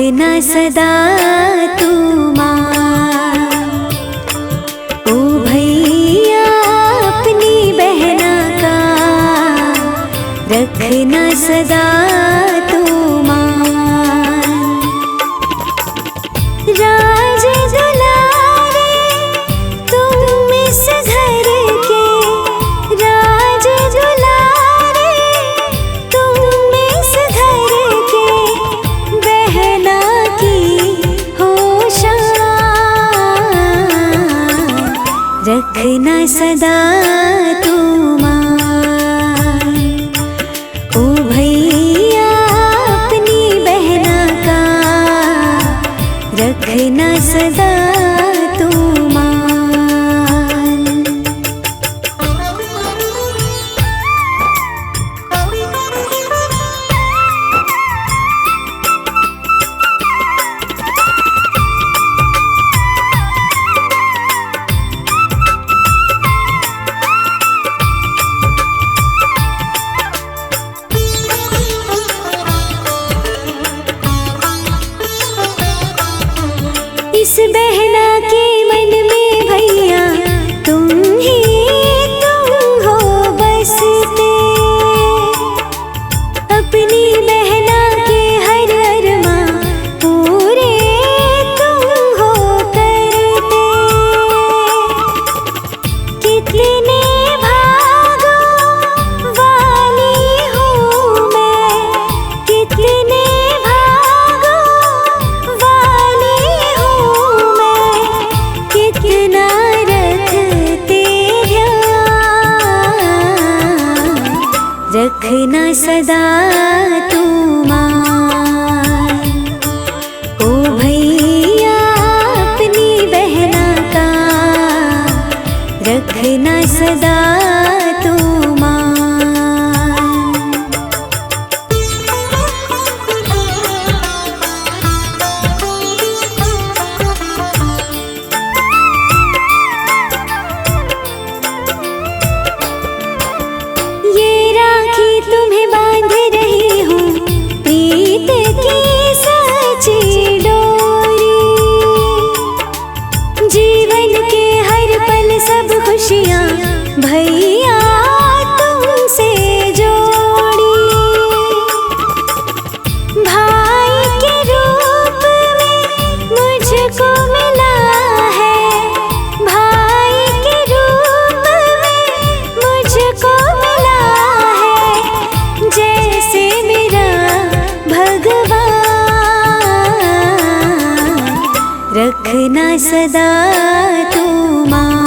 रखना सदा तू माँ। ओ भैया अपनी बहना का रखना सदा तू मान। राज दुलारे तुम इस घर के, राज दुलारे तुम इस घर के, बहना की हो शान। रखना सदा तू मान। ओ भैया अपनी बहना का रखना सदा तू मान। इस बहना के मन में भैया तुम ही तुम हो बसते। अपनी बहना के हर अरमां पूरे तुम हो करते। कितने भागों वाली हूँ मैं, कितने भागों वाली हूँ मैं, कितना रखते ध्यान। रखना सदा तू मान। ओ भैया अपनी बहना का रखना सदा तू मान। ये राखी तुम्हें बांध रही हूँ, प्रीत की सच्ची डोरी। जीवन के हर पल सब खुशियाँ भैया तुमसे जोड़ी। भाई के रूप में मुझको मिला है, भाई के रूप में मुझको मिला है, जैसे मेरा भगवान। रखना सदा तू मान।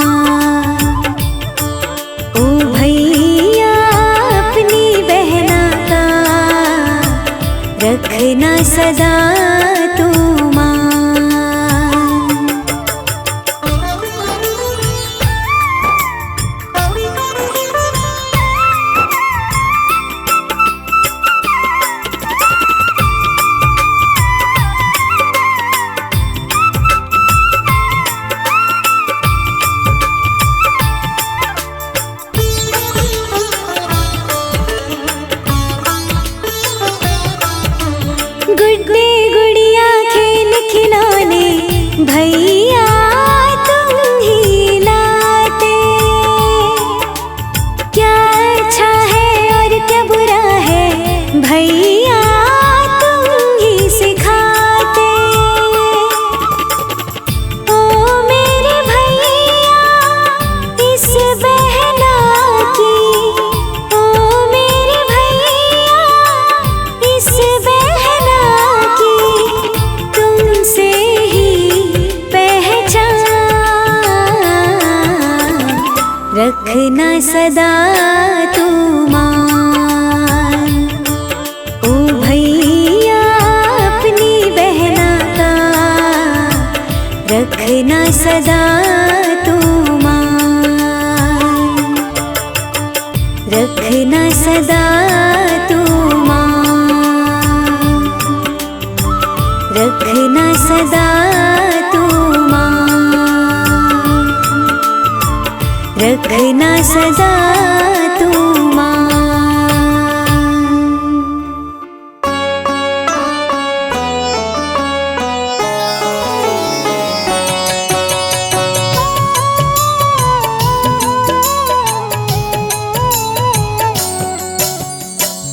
ओ भैया अपनी बहना का रखना सदा तू मान। गुड्डे गुड़िया खेल खिलौने भैया तुम ही लाते। क्या अच्छा है और क्या बुरा है भैया तुम ही सिखाते। ओ मेरे भैया इस बहना की, ओ मेरे भैया इस बहना की तुमसे ही पहचान। रखना सदा तू मान। ओ भैया अपनी बहना का रखना सदा तू मान। रखना सदा तू मान। रखना सदा तू मान। रखना सदा तू मान।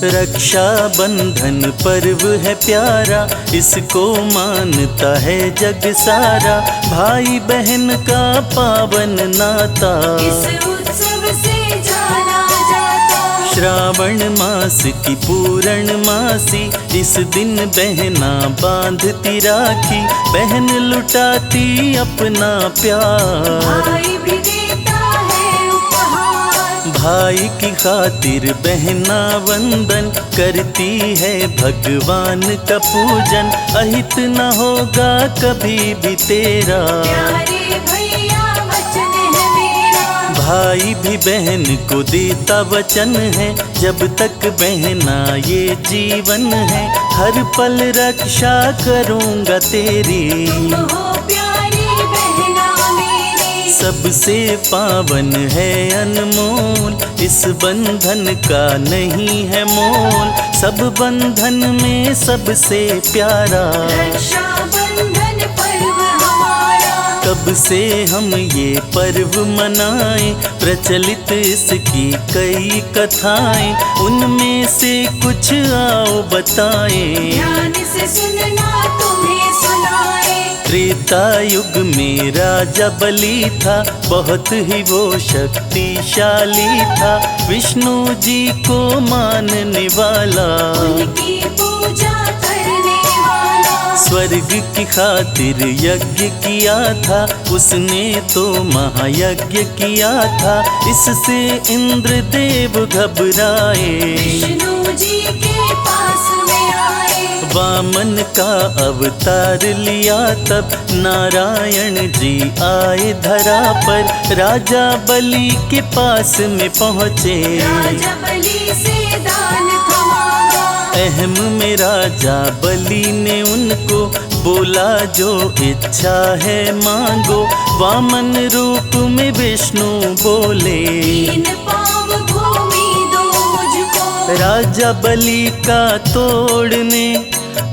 रक्षा बंधन पर्व है प्यारा, इसको मानता है जग सारा। भाई बहन का पावन नाता इस उत्सव से जाना जाता। श्रावण मास की पूर्ण मासी, इस दिन बहना बांधती राखी। बहन लुटाती अपना प्यार, भाई भी देता है उपहार। भाई की खातिर बहना वंदन करती है भगवान का पूजन। अहित न होगा कभी भी तेरा, प्यारे भैया वचन है मेरा। भाई भी बहन को देता वचन है, जब तक बहना ये जीवन है। हर पल रक्षा करूँगा तेरी, तुम हो प्यारी बहना मेरी। सबसे पावन है अनमोल, इस बंधन का नहीं है मोल। सब बंधन में सबसे प्यारा, रक्षा बंधन पर्व हमारा। कब से हम ये पर्व मनाएं, प्रचलित इसकी कई कथाएं। उनमें से कुछ आओ बताएं, ध्यान से सुनना तुम्हें सुनाए। त्रेता युग में राजा बलि था, बहुत ही वो शक्तिशाली था। विष्णु जी को मानने वाला, उनकी पूजा करने वाला। स्वर्ग की खातिर यज्ञ किया था, उसने तो महायज्ञ किया था। इससे इंद्र देव घबराए, विष्णु जी के पास में आए। वामन का अवतार लिया तब नारायण जी आए धरा पर। राजा बलि के पास में पहुँचे, राजा बलि से दान था मांगा। अहम में राजा बलि ने उनको बोला, जो इच्छा है मांगो। वामन रूप में विष्णु बोले, 3 पाँव भूमि दो मुझको। राजा बलि का तोड़ने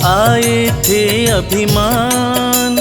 आए थे अभिमान।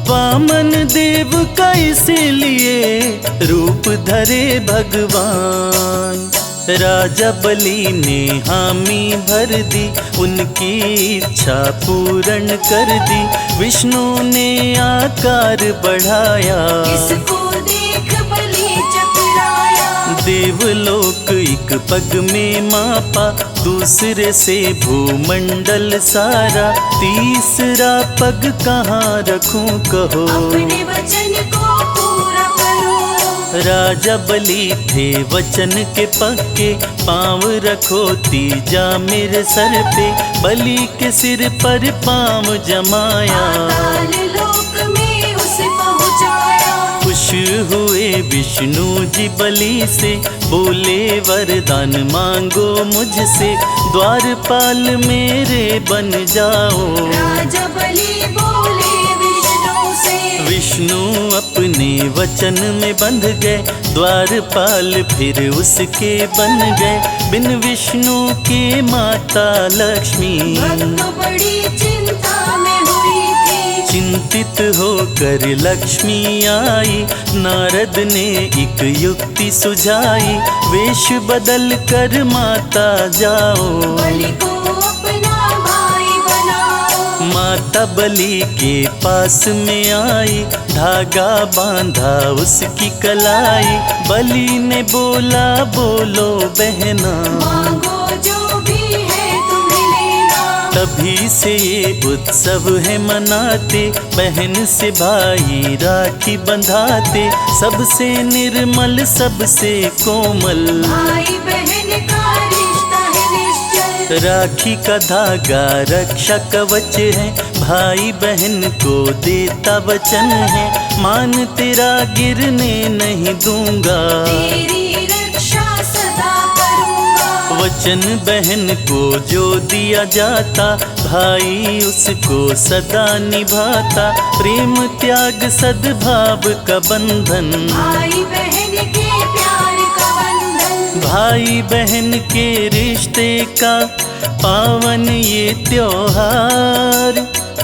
वामन देव का इसीलिए रूप धरे भगवान। राजा बलि ने हामी भर दी, उनकी इच्छा पूर्ण कर दी। विष्णु ने आकार बढ़ाया, इसको देख बलि चकराया। देवलोक एक पग में मापा, दूसरे से भूमंडल सारा। तीसरा पग कहाँ रखूं कहो, अपने वचन को पूरा करो। राजा बलि थे वचन के पक्के। पाँव रखो तीजा मेरे सर पे, बलि के सिर पर पाँव जमाया। पाताल लोक में उसे पहुँचाया। खुश हुए विष्णु जी बलि से, बोले वरदान मांगो मुझसे। द्वारपाल मेरे बन जाओ, राजा बलि बोले विष्णु से। विष्णु अपने वचन में बंध गए, द्वारपाल फिर उसके बन गए। बिन विष्णु के माता लक्ष्मी, भक्त बड़ी चिंता में हुई थी। चिंतित होकर लक्ष्मी आई। नारद ने एक युक्ति सुझाई, वेश बदल कर माता जाओ। बलि को अपना भाई बनाओ। माता बलि के पास में आई, धागा बांधा उसकी कलाई। बलि ने बोला, बोलो बहना, मांगो जो भी है तुम्हें लेना। तभी से ये उत्सव है मनाते। बहन से भाई राखी बंधाते, सबसे निर्मल सबसे कोमल। भाई बहन का रिश्ता है निश्चल। राखी का धागा रक्षा कवच है, भाई बहन को देता वचन है। मान तेरा गिरने नहीं दूंगा, तेरी रक्षा सदा करूंगा। वचन बहन को जो दिया जाता, भाई उसको सदा निभाता। प्रेम त्याग सद्भाव का बंधन, भाई बहन के प्यार का बंधन। भाई बहन के रिश्ते का पावन ये त्योहार।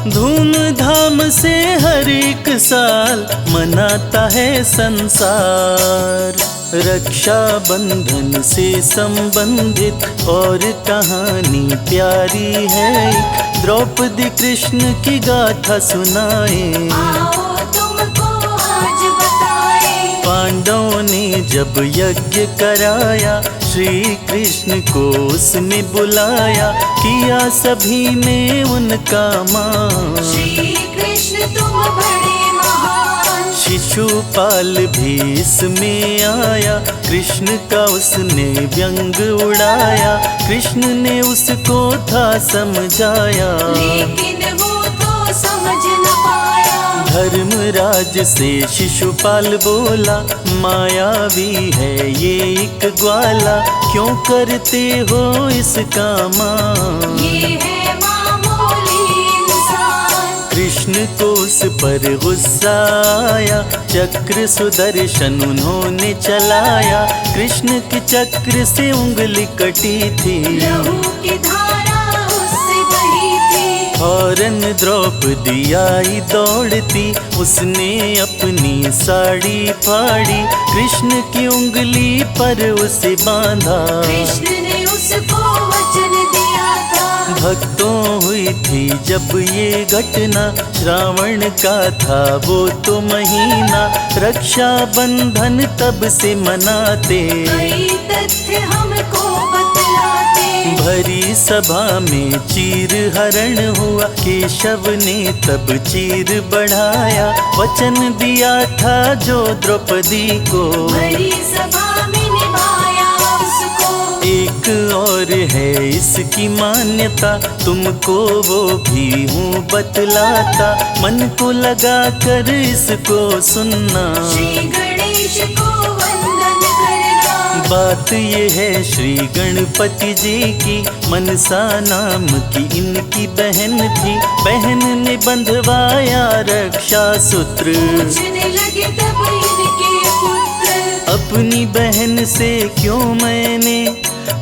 धूमधाम से हर एक साल मनाता है संसार। रक्षा बंधन से संबंधित और कहानी प्यारी है एक, द्रौपदी कृष्ण की गाथा सुनाए। आओ तुमको आज बताए। पांडवों ने जब यज्ञ कराया, श्री कृष्ण को उसने बुलाया, किया सभी ने उनका मान। श्री कृष्ण तुम बड़े महान। शिशुपाल भी इसमें आया, कृष्ण का उसने व्यंग उड़ाया, कृष्ण ने उसको था समझाया। लेकिन वो तो समझ न पाया। धर्मराज से शिशुपाल बोला, मायावी है ये एक ग्वाला, क्यों करते हो इसका मान। ये है मामूली इंसान। कृष्ण को उस पर गुस्सा आया, चक्र सुदर्शन उन्होंने चलाया, कृष्ण के चक्र से उंगली कटी थी, लहू की धारा उससे बही थी। फौरन द्रौपदी आई दौड़ती, उसने अपनी साड़ी फाड़ी, कृष्ण की उंगली पर उसे बांधा। कृष्ण ने उसको वचन दिया था। भक्तों हुई थी जब ये घटना, श्रावण का था वो तो महीना, रक्षा बंधन तब से मनाते। कई तथ्य हमको बतलाते। भरी सभा में चीर हरण हुआ, केशव ने तब चीर बढ़ाया, वचन दिया था जो द्रौपदी को, भरी सभा में निभाया उसको। एक और है इसकी मान्यता, तुमको वो भी हूँ बतलाता, मन को लगा कर इसको सुनना। श्री गणेश को वंदन करना। बात ये है श्री गणपति जी की, मनसा नाम की इनकी बहन थी, बहन ने बंधवाया रक्षा सूत्र। पूछने लगे तब इनके पुत्र, अपनी बहन से क्यों मैंने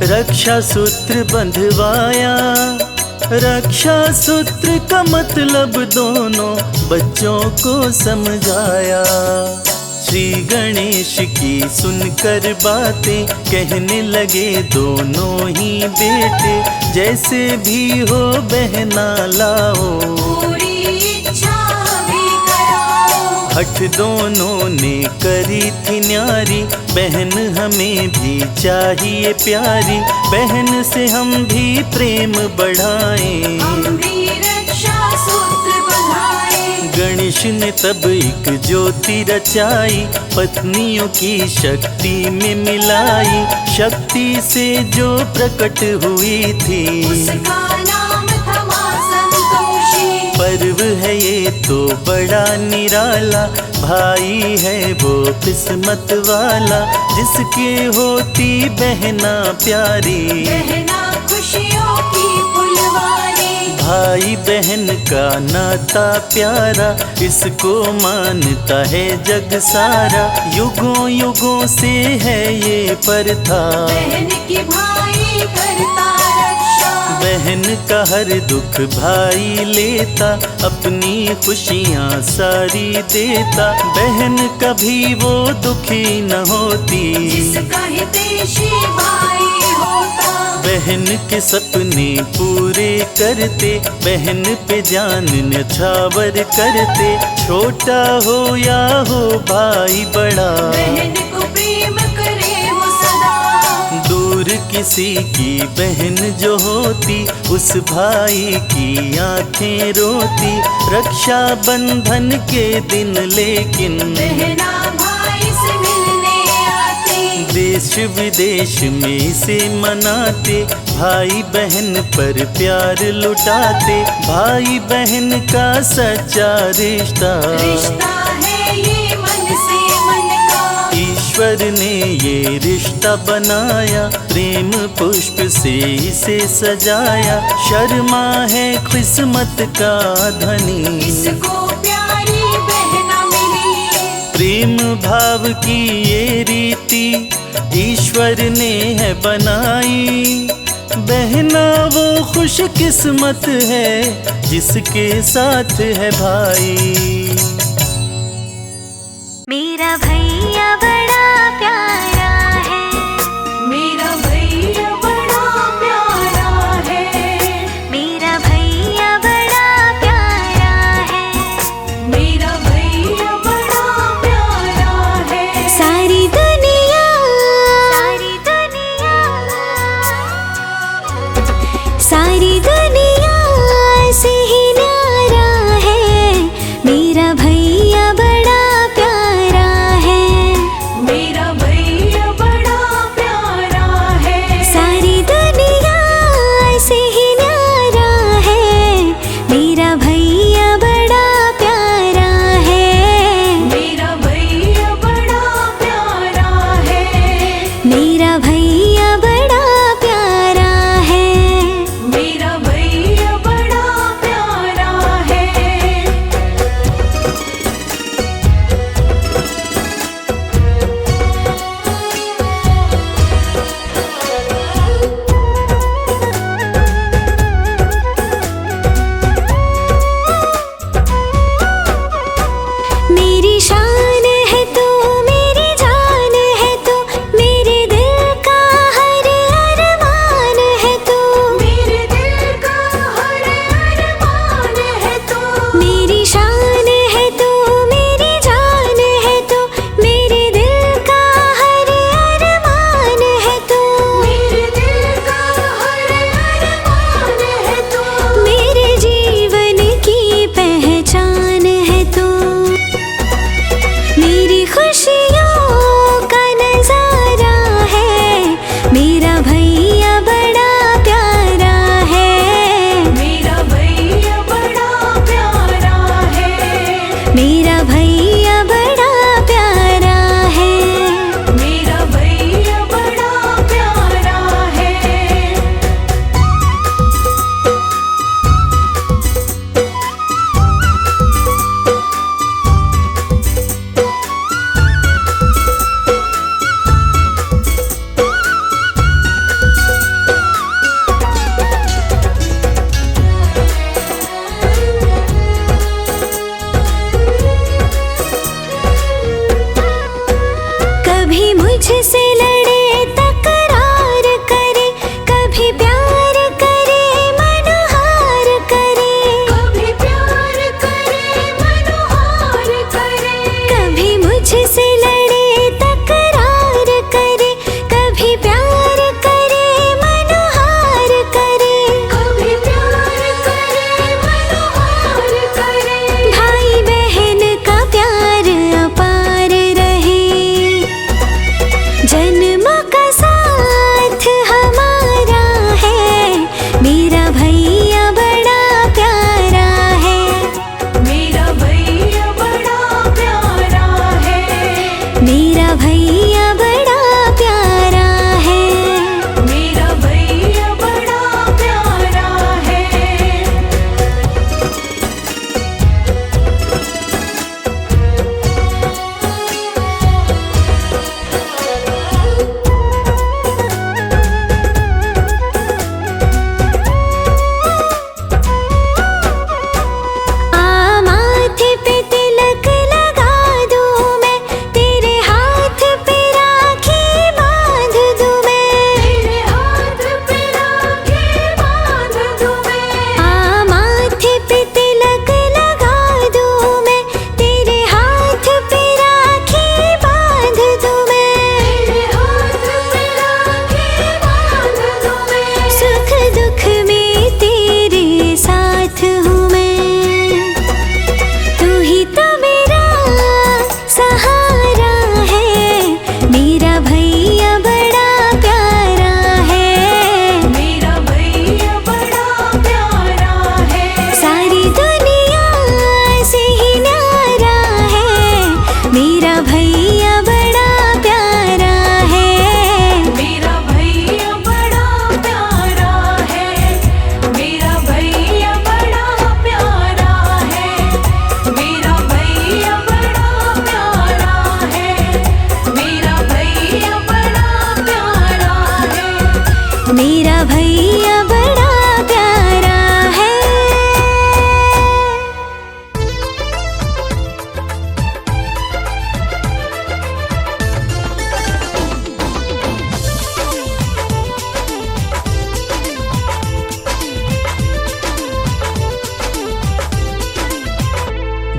रक्षा सूत्र बंधवाया। रक्षा सूत्र का मतलब दोनों बच्चों को समझाया। श्री गणेश की सुनकर बातें कहने लगे दोनों ही बेटे, जैसे भी हो बहना लाओ, पूरी इच्छा भी कराओ। हठ दोनों ने करी थी न्यारी, बहन हमें भी चाहिए प्यारी, बहन से हम भी प्रेम बढ़ाएं। हम भी रक्षा सूत्र बंधाए। गणेश ने तब एक ज्योति रचाई, पत्नियों की शक्ति में मिलाई, शक्ति से जो प्रकट हुई थी, उसका नाम था मां संतोषी। पर्व है ये तो बड़ा निराला, भाई है वो किस्मत वाला, जिसके होती बहना प्यारी, बहना खुशियों की फुलवारी। भाई बहन का नाता प्यारा, इसको मानता है जग सारा, युगों युगों से है ये प्रथा, बहन की भाई करता रक्षा। बहन का हर दुख भाई लेता, अपनी खुशियाँ सारी देता, बहन कभी वो दुखी न होती, जिसका हितैषी भाई होता। बहन के सपने पूरे करते, बहन पे जान न्यौछावर करते, छोटा हो या हो भाई बड़ा, बहन को प्रेम करे वो सदा। दूर किसी की बहन जो होती, उस भाई की आंखें रोती, रक्षा बंधन के दिन लेकिन बहना भाई से मिलने आती। देश विदेश में इसे मनाते, भाई बहन पर प्यार लुटाते, भाई बहन का सच्चा रिश्ता, रिश्ता है ये मन से मन का। ईश्वर ने ये रिश्ता बनाया, प्रेम पुष्प से इसे सजाया, शर्मा है किस्मत का धनी, इसको प्यारी बहना मिली। प्रेम भाव की ये रीति ईश्वर ने है बनाई, बहना वो खुश किस्मत है जिसके साथ है भाई। मेरा भैया बड़ा प्यारा है, मेरा भैया बड़ा प्यारा है, मेरा भैया बड़ा प्यारा है, मेरा भैया बड़ा प्यारा है। सारी दुनिया सारी दुनिया से ही न्यारा है, मेरा भैया बड़ा प्यारा है, मेरा भैया बड़ा प्यारा है। सारी दुनिया से ही न्यारा है, मेरा भैया बड़ा प्यारा है, मेरा भैया बड़ा प्यारा है, मेरा भैया बड़ा प्यारा है। मेरा भैया बड़ा प्यारा है। मेरी शान है तू, मेरी जान है तू, मेरे दिल का हर अरमान है तू, मेरे दिल का हर अरमान है तू। मेरी शान है तू, मेरी जान है तू, मेरे दिल का हर अरमान है तू, मेरे दिल का हर अरमान है तू। मेरे जीवन की पहचान है तू, मेरी खुशियों का नजारा है, मेरा भैया बड़ा प्यारा है, मेरा भैया बड़ा प्यारा है, मेरा भैया बड़ा प्यारा है। मेरा भैया बड़ा प्यारा है। कभी मुझसे लड़े तकरार करे, कभी प्यार करे मनहार करे, कभी प्यार करे मनोहार करे, कभी मुझसे लड़े तकरार करे, कभी प्यार करे मनहार करे, कभी प्यार करे मनोहार करे। भाई बहन का प्यार अपार रहे, जन्म का साथ हमारा है, मेरा भैया बड़ा प्यारा है, मेरा भैया बड़ा प्यारा है, मेरा भैया बड़ा प्यारा है। मेरा भैया बड़ा प्यारा है। आ माथे पे तिलक लगा दूं मैं, तेरे हाथ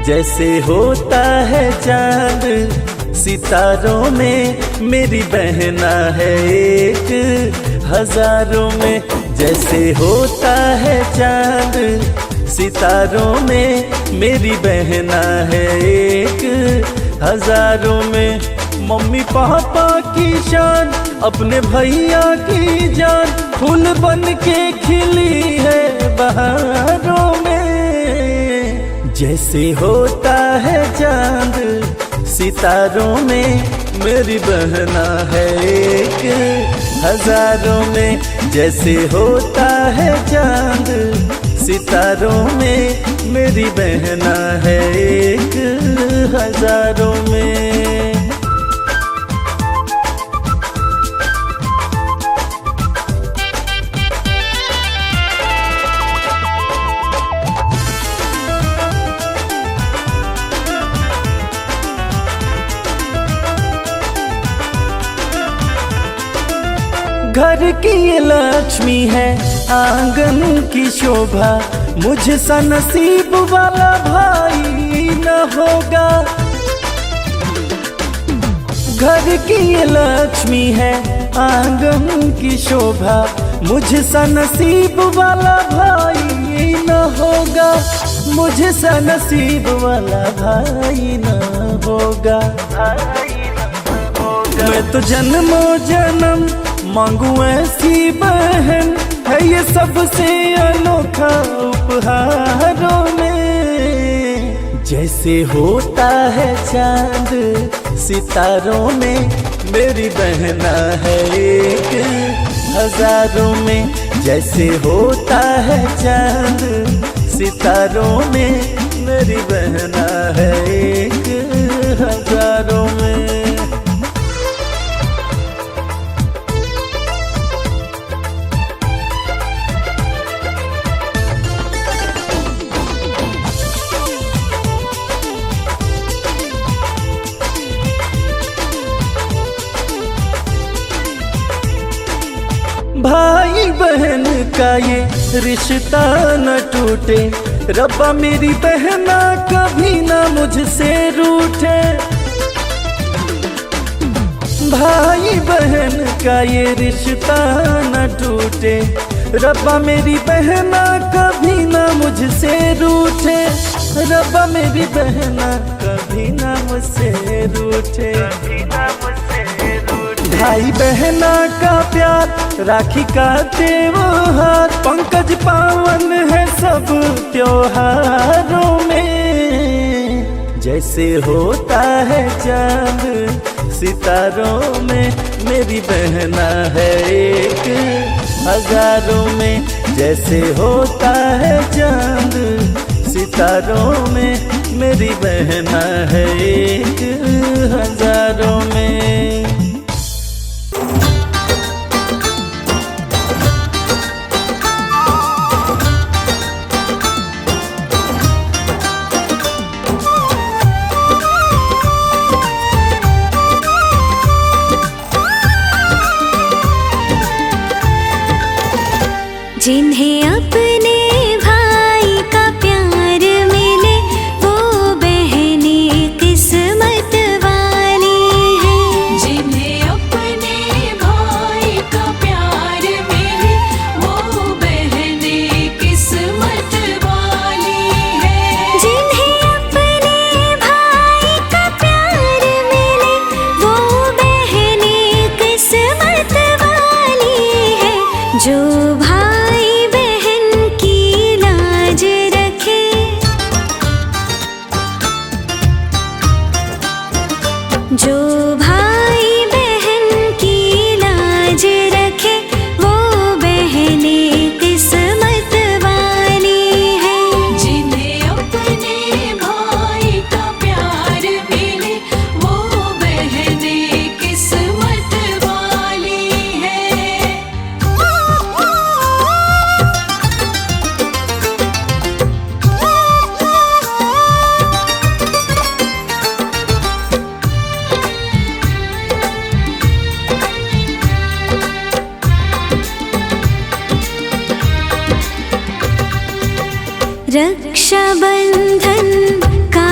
जैसे होता है चांद सितारों में, मेरी बहना है एक हजारों में। जैसे होता है चांद सितारों में, मेरी बहना है एक हजारों में। मम्मी पापा की शान, अपने भैया की जान, फूल बन के खिली है बहारों में। जैसे होता है चांद सितारों में, मेरी बहना है एक हजारों में। जैसे होता है चांद सितारों में, मेरी बहना है एक हजारों में। घर की ये लक्ष्मी है, आंगन की शोभा, मुझसा नसीब वाला भाई न होगा। घर की ये लक्ष्मी है, आंगन की शोभा, मुझसा नसीब वाला भाई न होगा। मुझसा नसीब वाला भाई न होगा। मैं तो जन्मों जन्म मांगू ऐसी बहन, है ये सबसे अनोखा उपहारों में। जैसे होता है चांद सितारों में, मेरी बहना है एक हजारों में। जैसे होता है चांद सितारों में, मेरी बहना है एक हजारों में। भाई बहन का ये रिश्ता न टूटे, रब्बा मेरी बहना कभी ना मुझसे रूठे। भाई बहन का ये रिश्ता न टूटे, रब्बा मेरी बहना कभी ना मुझसे रूठे। रब्बा मेरी बहना कभी ना मुझसे रूठे। भाई बहना का प्यार, राखी का त्योहार, पंकज पावन है सब त्योहारों में। जैसे होता है चांद सितारों में, मेरी बहना है एक हजारों में। जैसे होता है चांद सितारों में, मेरी बहना है एक हजारों में। जिन्हें अपने भाई का प्यार मिले, वो बहनें किस्मत वाली हैं। जिन्हें अपने भाई का प्यार मिले, वो बहनें किस्मत वाली हैं। जिन्हें अपने भाई का प्यार मिले, वो बहनें किस्मत वाली हैं। जो जो भाई बहन की लाज रखे, वो बहनें किस्मत वाली हैं। जिन्हें अपने भाई का प्यार मिले, वो बहनें किस्मत वाली हैं। रक्षाबंधन का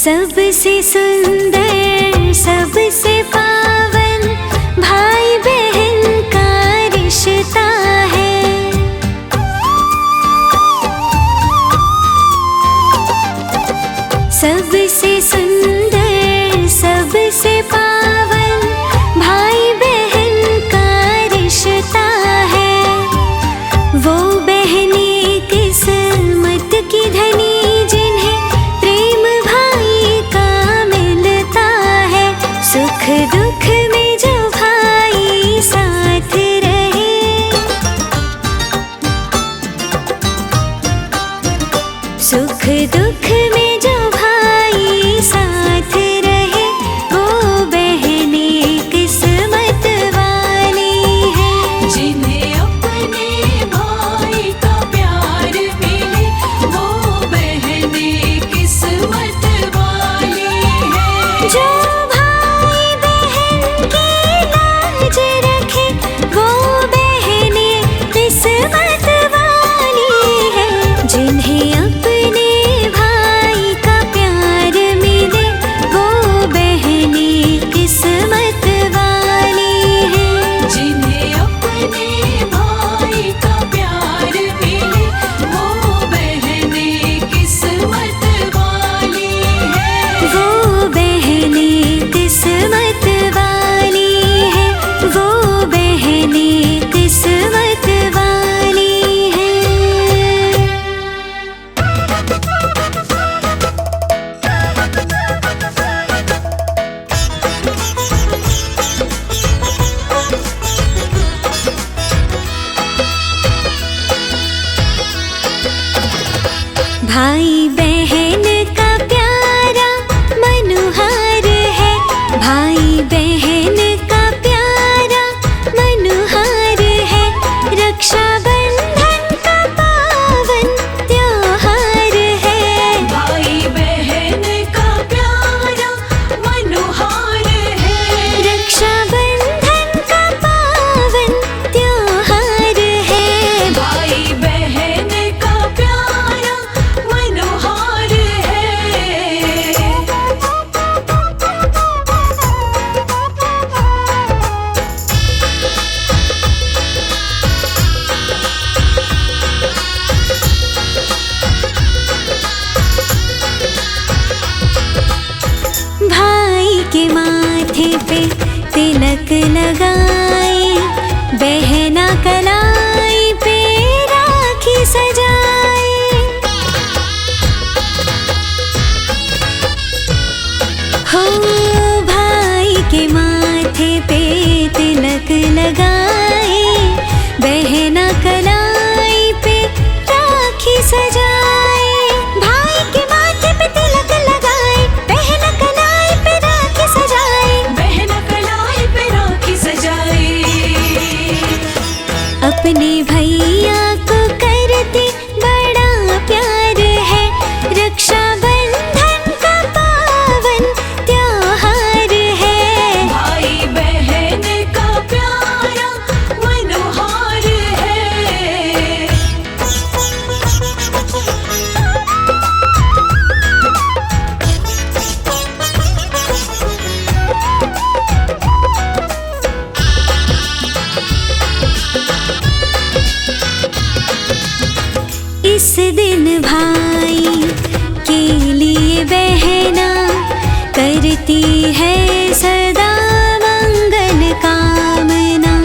सबसे सुंदर सबसे पावन भाई बहन का रिश्ता है। सबसे सुंदर सबसे पावन भाई बहन का रिश्ता है। वो बहनें किस्मत की धनी जिन्हें प्रेम भाई का मिलता है। सुख दुख में जो भाई साथ रहे, सुख दुख में जो भाई साथ रहे, वो बहनें किस्मत वाली हैं। जिन्हें अपने भाई का प्यार मिले, वो बहनें किस्मत वाली है। जो भाई बहन की लाज रखे, वो बहनें किस्मत वाली है। जिन्हें अपने भाई का प्यार मिले, वो बहनें किस्मत वाली है। जिन्हें अपने भाई का प्यार मिले, वो बहनें किस्मत वाली है। वो बहनें किस्मत वाली है। वो बहनें किस्मत वाली है। भाई बहन का प्यारा मनोहार है। भाई बहन का प्यारा मनोहार है। रक्षा बंधन का पावन त्योहार है। भाई बहन का प्यारा मनोहार है। रक्षा बंधन का पावन त्योहार है। भाई बहन का प्यारा मनोहार है। भाई के माथे पे तिलक लगाए, बहना कलाई पे राखी सजाए। हो भाई के माथे पे तिलक लगाए, बहना कलाई पे राखी सजाए। भाई के माथे पे तिलक लगाए, बहन कलाई पे राखी सजाए। बहन कलाई पे राखी सजाए। अपने भैया को करती बड़ा प्यार है। रक्षा बंधन का पावन त्योहार है। भाई बहन का प्यारा मनोहार है। इस दिन भाई के लिए बहना करती है सदा मंगल कामना।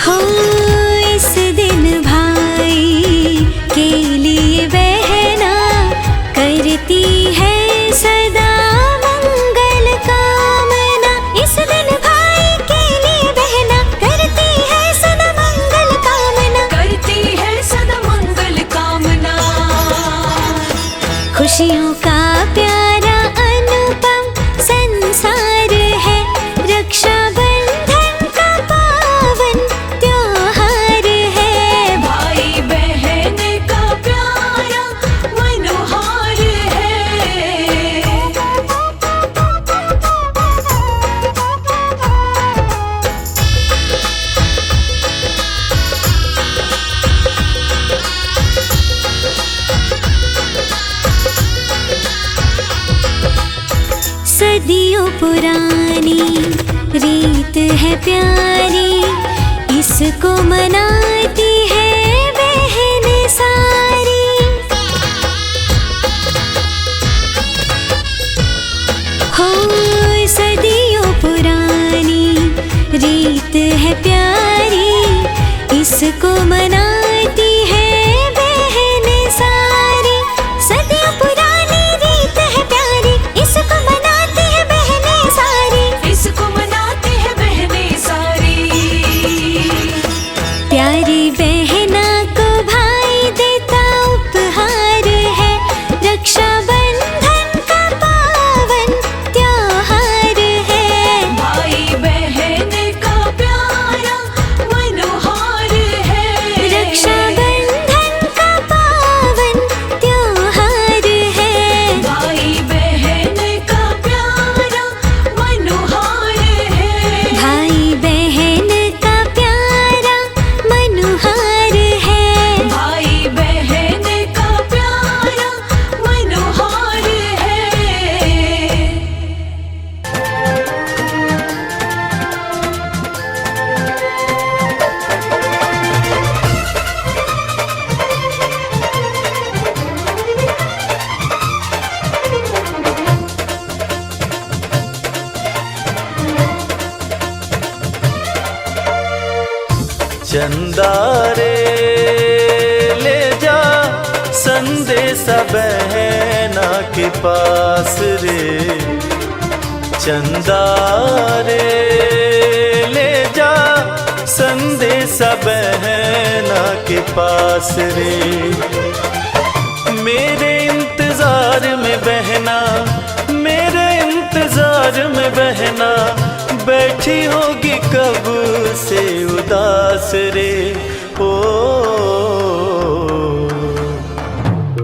हो इस दिन भाई के लिए बहना करती है सदा मंगल कामना। इस दिन भाई के लिए बहना करती है सदा मंगल कामना। करती है सदा मंगल कामना। खुशी पुरानी रीत है प्यारी, इसको मनाती है बहन सारी। हो सदियों पुरानी रीत है प्यारी, इसको मनाती है बहन सारी। सदियों पुरानी रीत है प्यारी, इसको मनाती है बहनें सारी। इसको मनाती है बहनें सारी। प्यारी बहना को भाई देता उपहार है, रक्षा बंधन का पावन त्योहार है। भाई बहन का प्यारा मनोहार है। रक्षा बंधन का पावन त्योहार है। भाई बहन का प्यारा मनोहार है। भाई बहन का प्यारा मनोहार है। भाई बहन का प्यारा मनोहार है। चंदा रे ले जा संदेशा बहना के पास रे। चंदा रे ले जा संदेशा बहना के पास रे। मेरे इंतजार में बहना, मेरे इंतजार में बहना बैठी होगी कब से उदास रे। ओ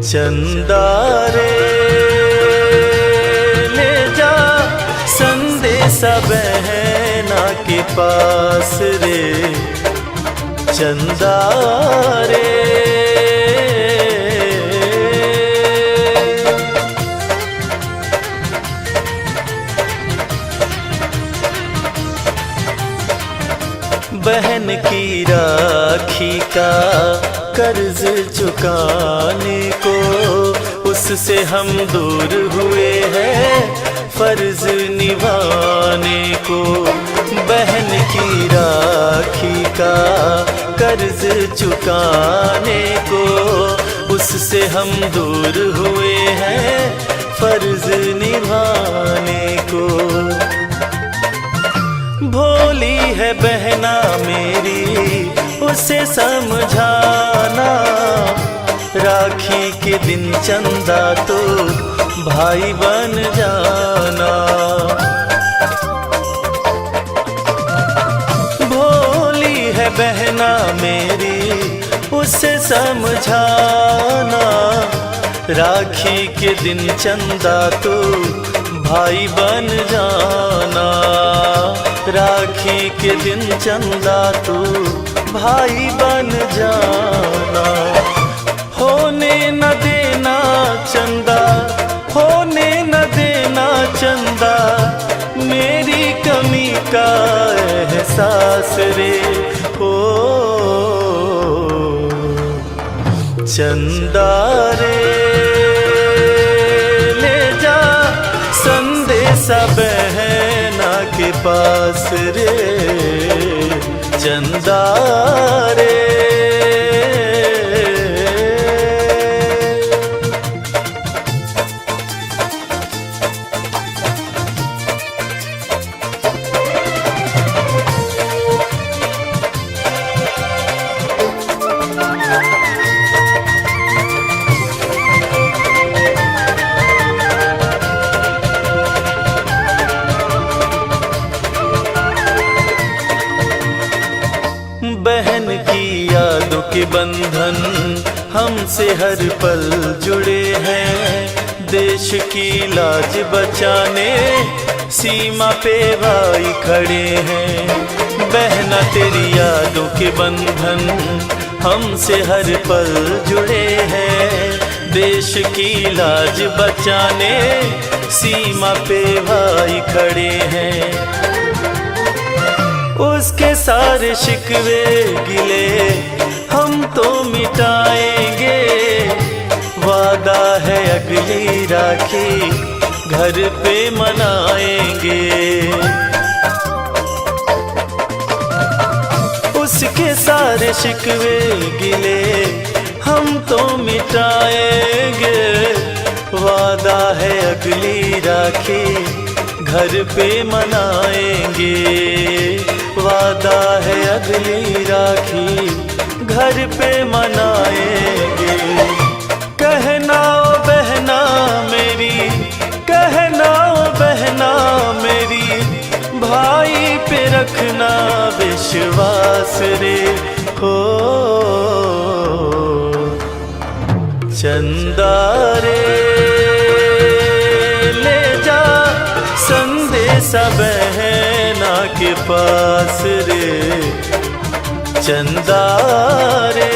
चंदा रे ले जा संदेशा बहना के पास रे। चंदा रे बहन की राखी का कर्ज चुकाने को उससे हम दूर हुए हैं फर्ज निभाने को। बहन की राखी का कर्ज चुकाने को उससे हम दूर हुए हैं फर्ज निभाने को। भोली है बहना मेरी उसे समझाना, राखी के दिन चंदा तो भाई बन जाना। भोली है बहना मेरी उसे समझाना, राखी के दिन चंदा तो भाई बन जाना। राखी के दिन चंदा तू भाई बन जाना। होने न देना चंदा, होने न देना चंदा मेरी कमी का एहसास रे। ओ चंदा रे ले जा संदेशा बहना के पास रे। चंदा रे बहन की यादों के बंधन हमसे हर पल जुड़े हैं। देश की लाज बचाने सीमा पे भाई खड़े हैं। बहना तेरी यादों के बंधन हमसे हर पल जुड़े हैं। देश की लाज बचाने सीमा पे भाई खड़े हैं। उसके सारे शिकवे गिले हम तो मिटाएंगे, वादा है अगली राखी घर पे मनाएंगे। उसके सारे शिकवे गिले हम तो मिटाएंगे, वादा है अगली राखी घर पे मनाएंगे, वादा है अगली राखी घर पे मनाएंगे। कहना ओ बहना मेरी, कहना ओ बहना मेरी, भाई पे रखना विश्वास रे हो। चंदा रे ले जा संदेशा बहना के पास रे, चंदा रे।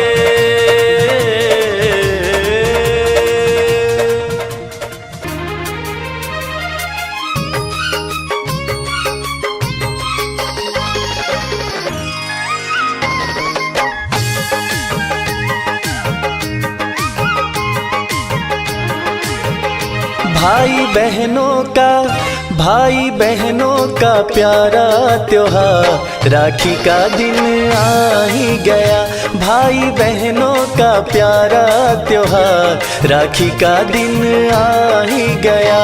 भाई बहनों का प्यारा त्योहार राखी का दिन आ ही गया। भाई बहनों का प्यारा त्योहार राखी का दिन आ ही गया,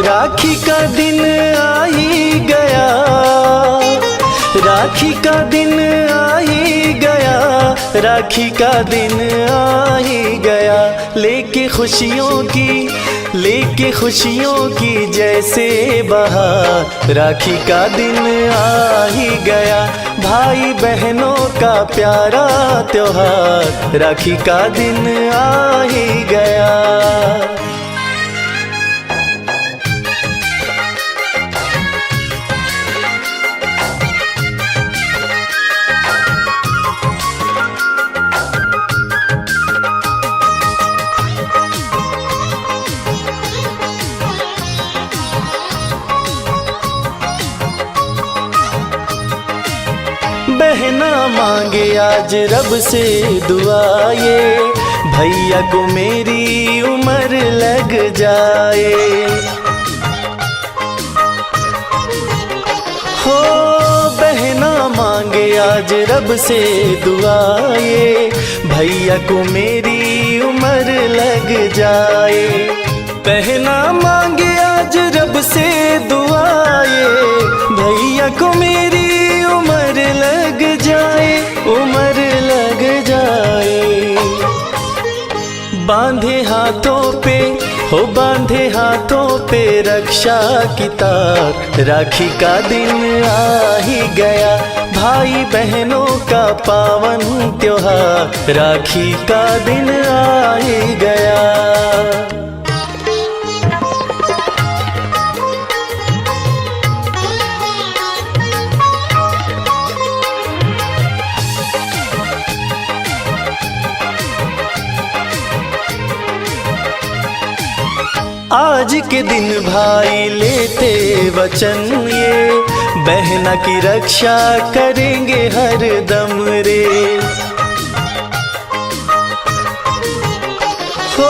राखी का दिन आ ही गया, राखी का दिन आ ही गया, राखी का दिन आ ही गया। लेके खुशियों की जैसे बहार राखी का दिन आ ही गया। भाई बहनों का प्यारा त्योहार राखी का दिन आ ही गया। बहना मांगे आज रब से दुआ ये, भैया को मेरी उम्र लग जाए। हो बहना मांगे आज रब से दुआ ये, भैया को मेरी उम्र लग जाए। बहना मांगे आज रब से दुआ ये, भैया को मेरी उम्र लग जाए, उम्र लग जाए। बांधे हाथों पे रक्षा की तार राखी का दिन आ ही गया। भाई बहनों का पावन त्योहार राखी का दिन आ ही गया। आज के दिन भाई लेते वचन ये, बहना की रक्षा करेंगे हर दम रे। हो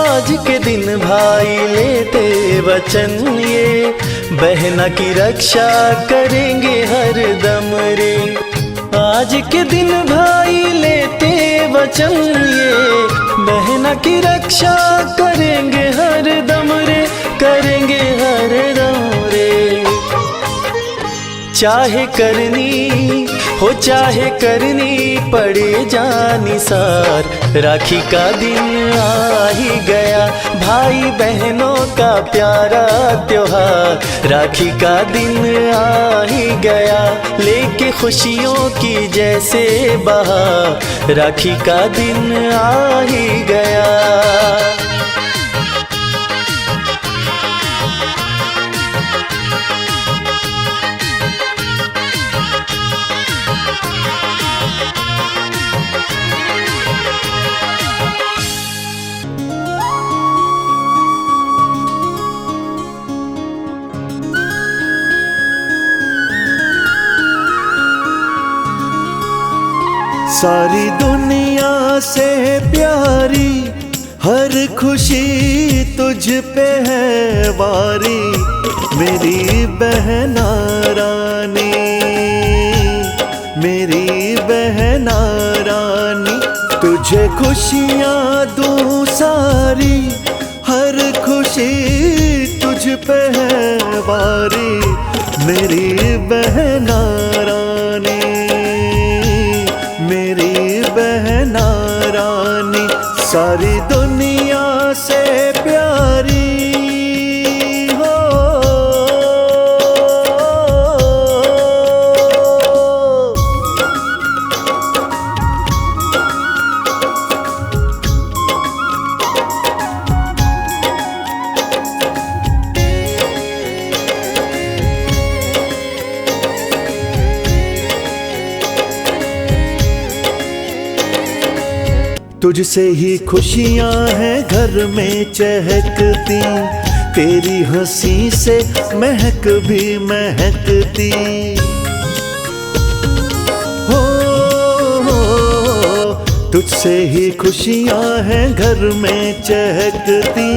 आज के दिन भाई लेते वचन ये, बहना की रक्षा करेंगे हर दम रे। आज के दिन भाई लेते वचन ये, बहना की रक्षा करेंगे हर दम रे, करेंगे हर दम रे। चाहे करनी पड़े जानिसार राखी का दिन आ ही गया। भाई बहनों का प्यारा त्योहार राखी का दिन आ ही गया। लेके खुशियों की जैसे बहार राखी का दिन आ ही गया। सारी दुनिया से प्यारी हर खुशी तुझ पे है वारी, मेरी बहना रानी, मेरी बहना रानी। तुझे खुशियाँ दूँ सारी, हर खुशी तुझ पे है वारी, मेरी बहना रानी, मेरी बहना रानी। सारी दुनिया से प्यारी हो। तुझसे ही खुशियाँ हैं घर में चहकती, तेरी हंसी से महक भी महकती। हो तुझसे ही खुशियाँ हैं घर में चहकती,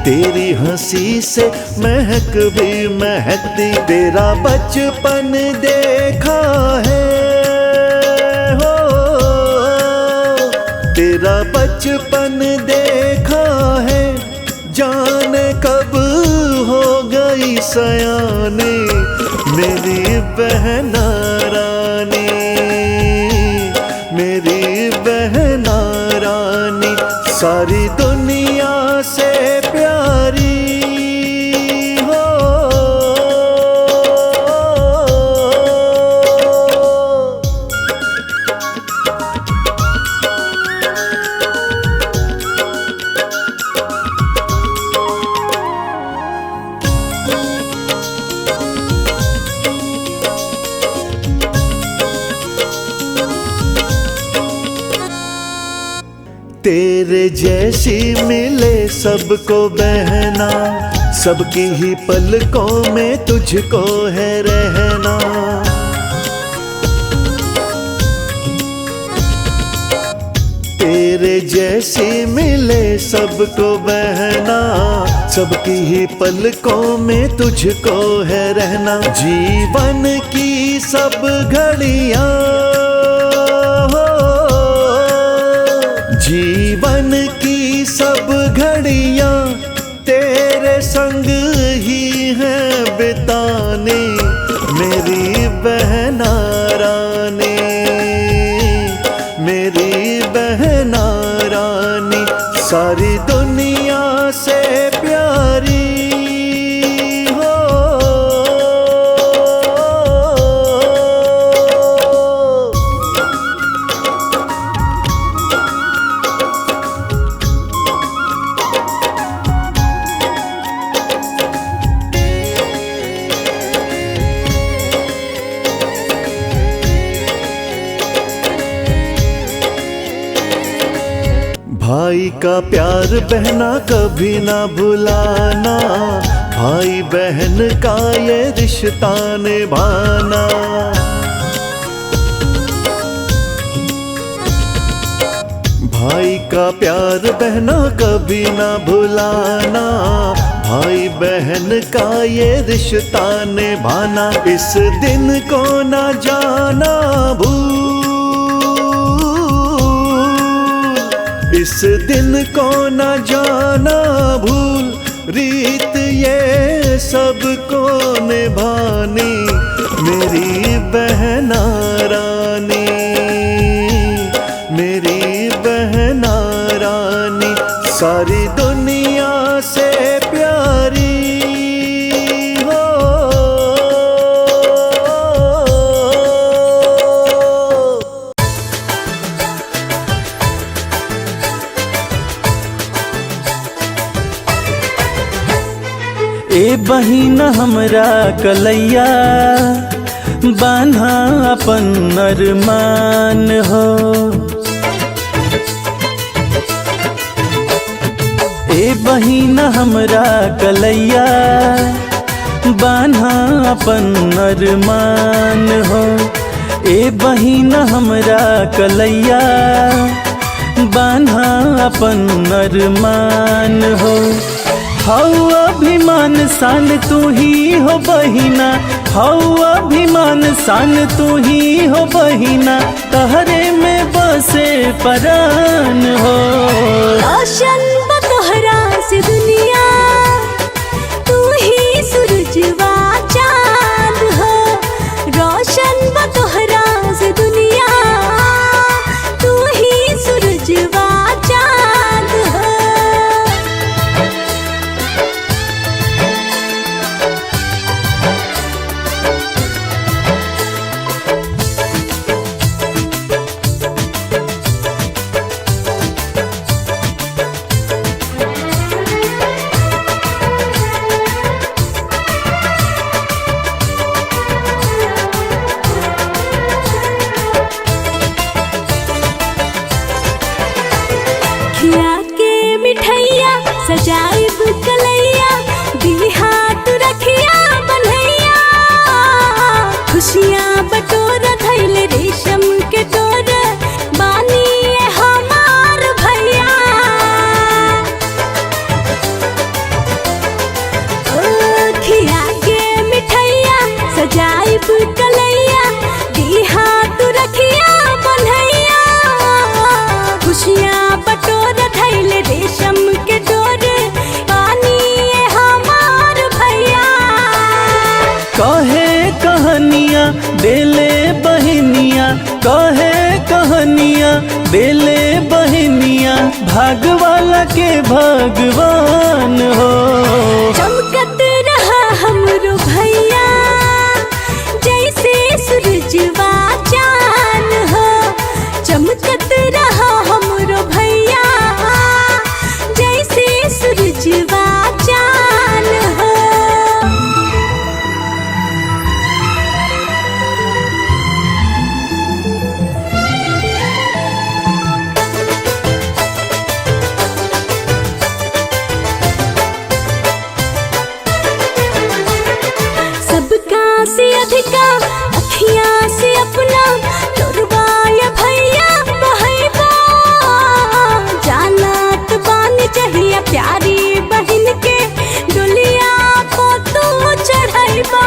तेरी हंसी से महक भी महकती। तेरा बचपन देखा है, तेरा बचपन देखा है, जाने कब हो गई सयानी, मेरी बहना रानी, मेरी बहना रानी। सारी दुनिया से प्यारी हो। तेरे जैसी मिले सबको बहना, सबकी ही पलकों में तुझको है रहना। तेरे जैसी मिले सबको बहना, सबकी ही पलकों में तुझको है रहना। जीवन की सब घड़ियाँ, जीवन की सब घड़ियाँ तेरे संग ही हैं बिताने, मेरी बहना रानी, मेरी बहना रानी। सारी दुनिया से प्यारी हो। भाई का प्यार बहना कभी ना भुलाना, भाई बहन का ये रिश्ता निभाना। भाई का प्यार बहना कभी ना भुलाना, भाई बहन का ये रिश्ता निभाना। इस दिन को ना जाना भूल, इस दिन को न जाना भूल, रीत ये सबको निभानी, मेरी बहना रानी, मेरी बहना रानी। सारी दुनिया से प्यारी हो। ए बहिन हमरा कलैया, बान्हा अपन अरमान हो। ए बहिन हमरा कलैया, बान्हा अपन अरमान हो। ए बहिन हमरा कलैया बान्हा अपन अरमान हो। हौ अभिमान शान तू ही हो बहिना, हौ अभिमान शान तू ही हो बहिना, तहरे में बसे परान हो। रोशन बतोहरा से दुनिया, तू ही सूरजवा चांद हो। रोशन बतोहरा से दुनिया, तू ही सूरजवा चांद हो। खिया के मिठैया सजाइब कलैया, दी हाथ रखिया बन्हैया। खुशियाँ बटोर धैल रेशम के डोर, बानी ये हमार भैया। ओ खिया के मिठैया सजाइब कलैया, दी हाथ रखिया बन्हैया। खुशियाँ बटोर धैल रेशम के डोर, पानी ये हमार भैया। कहे कहानियाँ देले बहनिया, कहे कहानियाँ देले बहनिया, भाग वाला के भगवान हो। चमकत रहा हमरो भैया, जैसे सूरजवा चांद हो। चमकत रहा हमरो भैया, जैसे सूरजवा चांद हो। सबका से अधिका अखियाँ से अपना लोरवाया भैया बहैबा। जानत बानी चाहिए प्यारी बहन के, डोलिया को तू चढ़ैबा।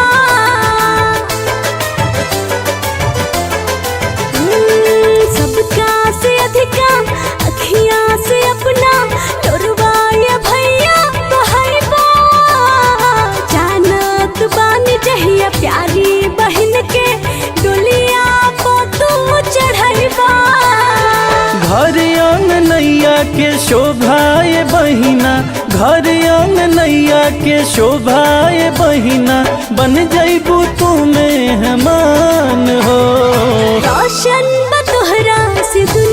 सबका से अधिका अखियाँ से अपना लोरवाया भैया बहैबा। जानत बानी चाहिए प्यारी बहन के, डोलिया को तू चढ़ैबा। घर अंगनैया के शोभाए बहिना, घर अंगनैया के शोभाए बहिना, बन जैबू तू मेहमान हो। रोशन बतोहरा से दुनिया,